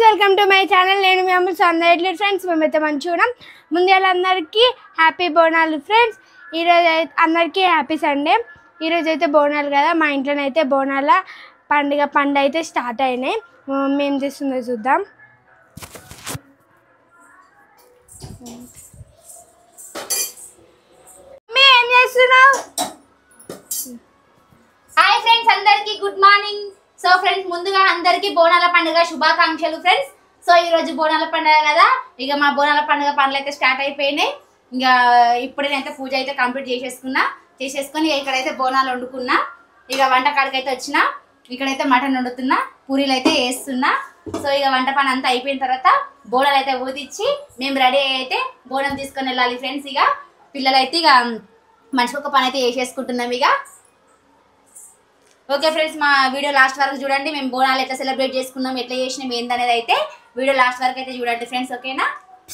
Welcome to my channel. నేను మీ అమ్మ సందర్లీ friends. మేమైతే మంచిగా ఉన్నాం. ముందుగా అందరికీ హ్యాపీ బోనాలు ఫ్రెండ్స్. ఈరోజు అందరికీ హ్యాపీ సండే. ఈరోజు అయితే బోనాలు కదా, మా ఇంట్లోనైతే బోనాల పండుగ అయితే స్టార్ట్ అయినాయి. మా మమ్మీ ఏం చేస్తుందో చూద్దాం. మమ్మీ ఏం చేస్తున్నావు? హాయ్ ఫ్రెండ్స్, అందరికీ గుడ్ మార్నింగ్. సో ఫ్రెండ్స్, ముందుగా అందరికీ బోనాల పండుగ శుభాకాంక్షలు ఫ్రెండ్స్. సో ఈ రోజు బోనాల పండుగ కదా, ఇక మా బోనాల పండుగ పనులు అయితే స్టార్ట్ అయిపోయినాయి. ఇంకా ఇప్పుడే నేనైతే పూజ అయితే కంప్లీట్ చేసేసుకొని ఇక్కడైతే బోనాలు వండుకున్నా. ఇక వంటకాడికి అయితే వచ్చిన, ఇక్కడైతే మటన్ వండుతున్నా, పూరీలు అయితే వేస్తున్నా. సో ఇక వంట పని అంతా అయిపోయిన తర్వాత బోనాలు అయితే ఊదిచ్చి మేము రెడీ అయితే బోనం తీసుకొని వెళ్ళాలి ఫ్రెండ్స్. ఇక పిల్లలైతే ఇక మనిషికి ఒక పని అయితే చేసేసుకుంటున్నాం. ఇక ఓకే ఫ్రెండ్స్, మా వీడియో లాస్ట్ వరకు చూడండి. మేము బోనాలు ఎట్లా సెలబ్రేట్ చేసుకున్నాం, ఎట్లా చేసినాం ఏందనేది అయితే వీడియో లాస్ట్ వరకు అయితే చూడండి ఫ్రెండ్స్. ఓకేనా?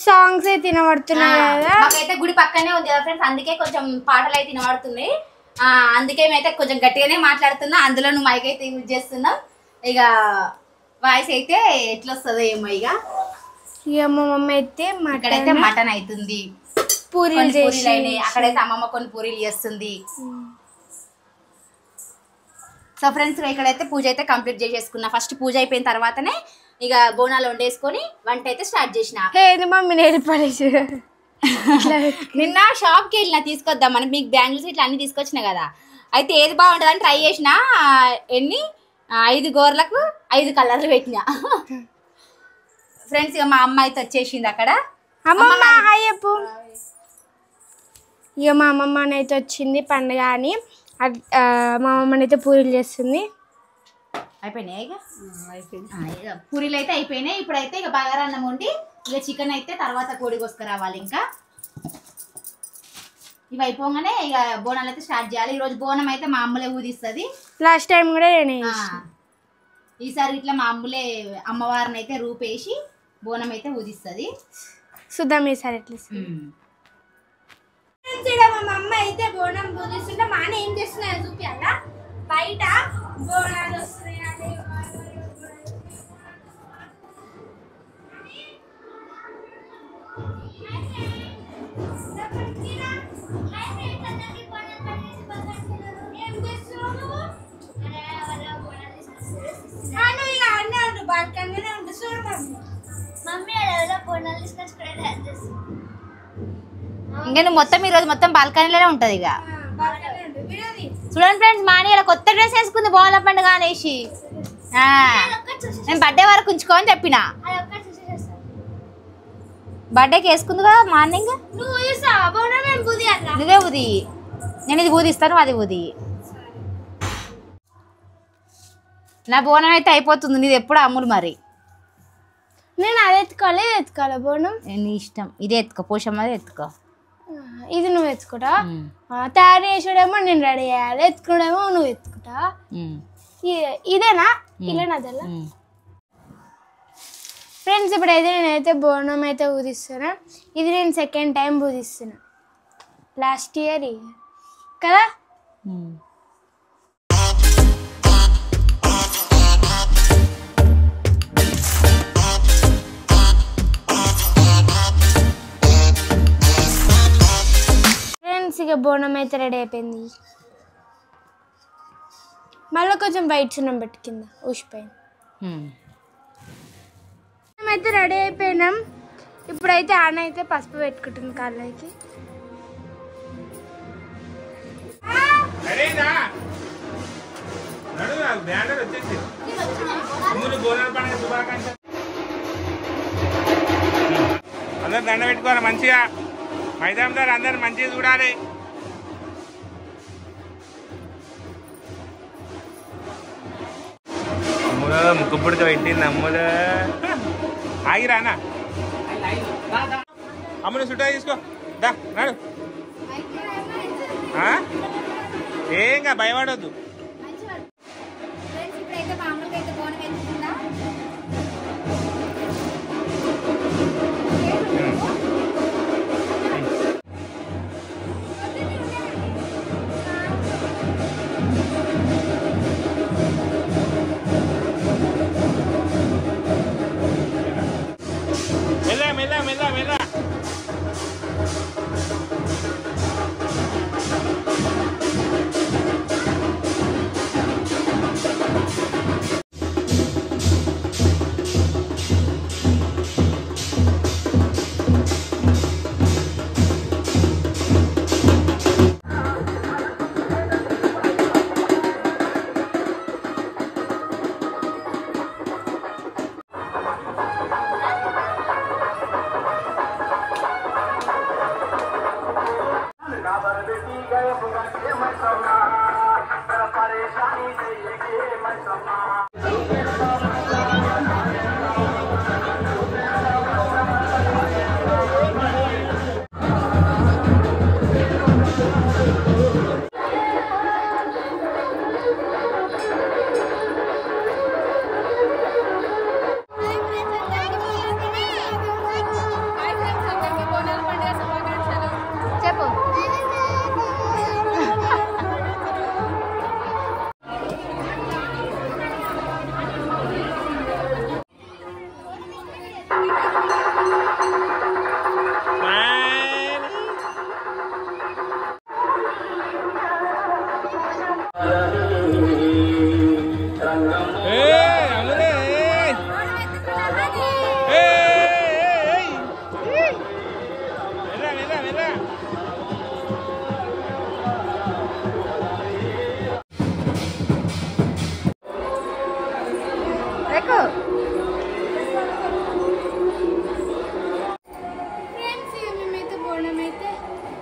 సాంగ్స్ అయితే వినబడుతున్నాయి కదా, మాకైతే గుడి పక్కనే ఉంది కదా ఫ్రెండ్స్, అందుకే కొంచెం పాటలు అయితే వినబడుతున్నాయి. అందుకే మేమైతే కొంచెం గట్టిగానే మాట్లాడుతున్నా, అందులో నువ్వు మైక్ అయితే యూజ్ చేస్తున్నాం. ఇక వాయిస్ అయితే ఎట్లా వస్తుందో ఏమో. ఇక మా మమ్మీ అయితే ఇక్కడైతే మటన్ అవుతుంది, పూరీలు అయినాయి. అక్కడైతే అమ్మమ్మ కొన్ని పూరీలు చేస్తుంది. సో ఫ్రెండ్స్, ఇక్కడైతే పూజ అయితే కంప్లీట్ చేసేసుకున్నా. ఫస్ట్ పూజ అయిపోయిన తర్వాతనే ఇక బోనాలు వండేసుకొని వంట అయితే స్టార్ట్ చేసిన. నిన్న షాప్కి వెళ్ళిన తీసుకొద్దామని, మీకు బ్యాంగిల్స్ ఇట్లా అన్ని తీసుకొచ్చిన కదా. అయితే ఏది బాగుంటుందని ట్రై చేసిన. 5 గోర్లకు 5 కలర్లు పెట్టిన ఫ్రెండ్స్. ఇక మా అమ్మ అయితే వచ్చేసింది అక్కడ. ఇక మా అమ్మమ్మ అయితే వచ్చింది పండుగ అని. మా అమ్మని అయితే పూరీలు చేస్తుంది. అయిపోయినాయి ఇక పూరీలు అయితే అయిపోయినాయి. ఇప్పుడైతే ఇక బగారన్నం వండి ఇక చికెన్ అయితే తర్వాత కోడి కోసుకురావాలి. ఇంకా ఇవి అయిపోగానే ఇక బోనాలు అయితే స్టార్ట్ చేయాలి. ఈరోజు బోనం అయితే మా అమ్మలే ఊదిస్తుంది. లాస్ట్ టైం కూడా ఈసారి ఇట్లా మా అమ్మలే అమ్మవారిని అయితే రూపేసి బోనం అయితే ఊదిస్తుంది. చూద్దాం ఈసారి ఎట్లా. మా అమ్మ అయితే బోనం పూజిస్తుంటే మా అన్న ఏం చేస్తున్నాయో చూపియాలా. బయట బోనాలు వస్తున్నాయి. ఇంకా నువ్వు మొత్తం ఈరోజు మొత్తం బాల్కనీలోనే ఉంటది. ఇక చూడండి ఫ్రెండ్స్, మాని ఇలా కొత్త డ్రెస్ వేసుకుంది బోనాల పండుగ అనేసి. నేను బర్త్డే వరకు ఉంచుకోని చెప్పిన. బర్త్డేకి వేసుకుంది కదా మార్నింగ్. నువ్వే ఊది, నేను ఇది ఊదిస్తాను, అది ఊది. నా బోనం అయితే అయిపోతుంది, నీది ఎప్పుడు అమ్ములు. మరి నేను అది ఎత్తుకోవాలి బోనం. నీ ఇష్టం, ఇదే ఎత్తుకో, పోషమ్మది ఎత్తుకో. ఇది నువ్వు ఎత్తుకుంటా, తయారు చేసాడేమో నేను రెడీ చేయాలి, ఎత్తుకునేమో నువ్వు ఎత్తుకుంటా. ఇదేనా ఇలా అదలా ఫ్రెండ్స్. ఇప్పుడైతే నేనైతే బోనం అయితే ఊదిస్తున్నా. ఇది నేను సెకండ్ టైం ఊదిస్తున్నా, లాస్ట్ ఇయర్ కదా. ఇక బోనం అయితే రెడీ అయిపోయింది. మళ్ళీ కొంచెం వైట్ సున్నం పెట్టి కింద ఊసిపోయింది. మేమైతే రెడీ అయిపోయినాం. ఇప్పుడైతే ఆన అయితే పసుపు పెట్టుకుంటుంది కాళ్ళకి. అందరు దండ పెట్టుకోవాలి మంచిగా. మైదాం దారు అందరు మంచిగా చూడాలి. అమ్ములో ముక్కు పుడక పెట్టింది అమ్ములో. ఆగిరానా అమ్ములు చుట్టా తీసుకో దా నాడు. ఏంగా భయపడొద్దు. ఎక్కు.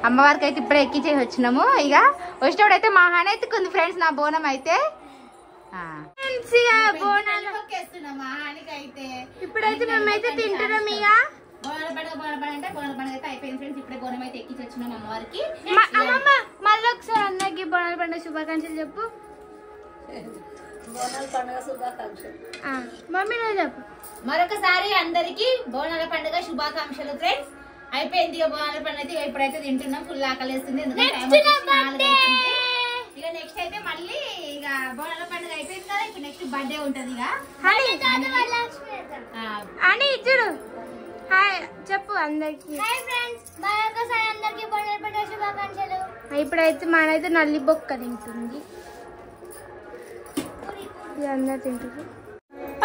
అమ్మవారికి అయితే ఇప్పుడే ఎక్కించేసి వచ్చినాము. ఇక వచ్చినప్పుడు అయితే మా హాని ఎత్తుకుంది ఫ్రెండ్స్ నా బోనం అయితే. ఇప్పుడైతే మేమైతే తింటున్నాం. ఇక బోనాల పండుగ అంటే బోనాల పండుగ అయితే అయిపోయింది ఫ్రెండ్స్. ఇప్పుడే బోనం అయితే ఎక్కించి వచ్చినాం అమ్మవారికి. అమ్మమ్మ మళ్ళీ ఒకసారి అందరికి బోనాల పండుగ శుభాకాంక్షలు చెప్పు. మమ్మీ నువ్వు చెప్పు. మరొకసారి అందరికి బోనాల పండుగ శుభాకాంక్షలు ఫ్రెండ్స్. అయిపోయింది ఇక బోనాల పండుగ అయితే. ఇప్పుడైతే తింటున్నాం. ఫుల్ ఆకలిస్తుంది. ఇక నెక్స్ట్ అయితే మళ్ళీ ఇక బోనాల పండుగ అయిపోయింది కదా. ఇప్పుడు నెక్స్ట్ బర్త్డే ఉంటది. ఇక అని ఇచ్చుడు హాయ్ చెప్పు అందరికి. ఇప్పుడైతే మనైతే నల్లి బొక్క తింటుంది. అందరు తింటారు.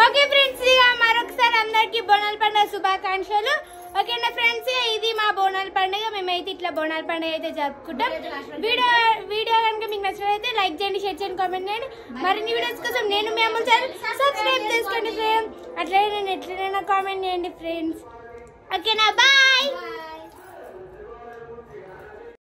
ఓకే ఫ్రెండ్స్ ఇక మరొకసారి అందరికి బోనాల పండుగ శుభాకాంక్షలు. ఓకేనా ఫ్రెండ్స్, ఇది మా బోనాల పండుగ. మేమైతే ఇట్లా బోనాల పండుగ అయితే జరుపుకుంటాం. వీడియో కనుక మీకు నచ్చినట్లయితే లైక్ చేయండి, షేర్ చేయండి, కామెంట్ చేయండి. మరిన్ని వీడియోస్ కోసం నేను మీ అమ్ములు ఛానల్ సబ్స్క్రైబ్ చేసుకోండి ఫ్రెండ్స్. అట్లనే నేను ఎట్లైనా కామెంట్ చేయండి ఫ్రెండ్స్. ఓకేనా బాయ్.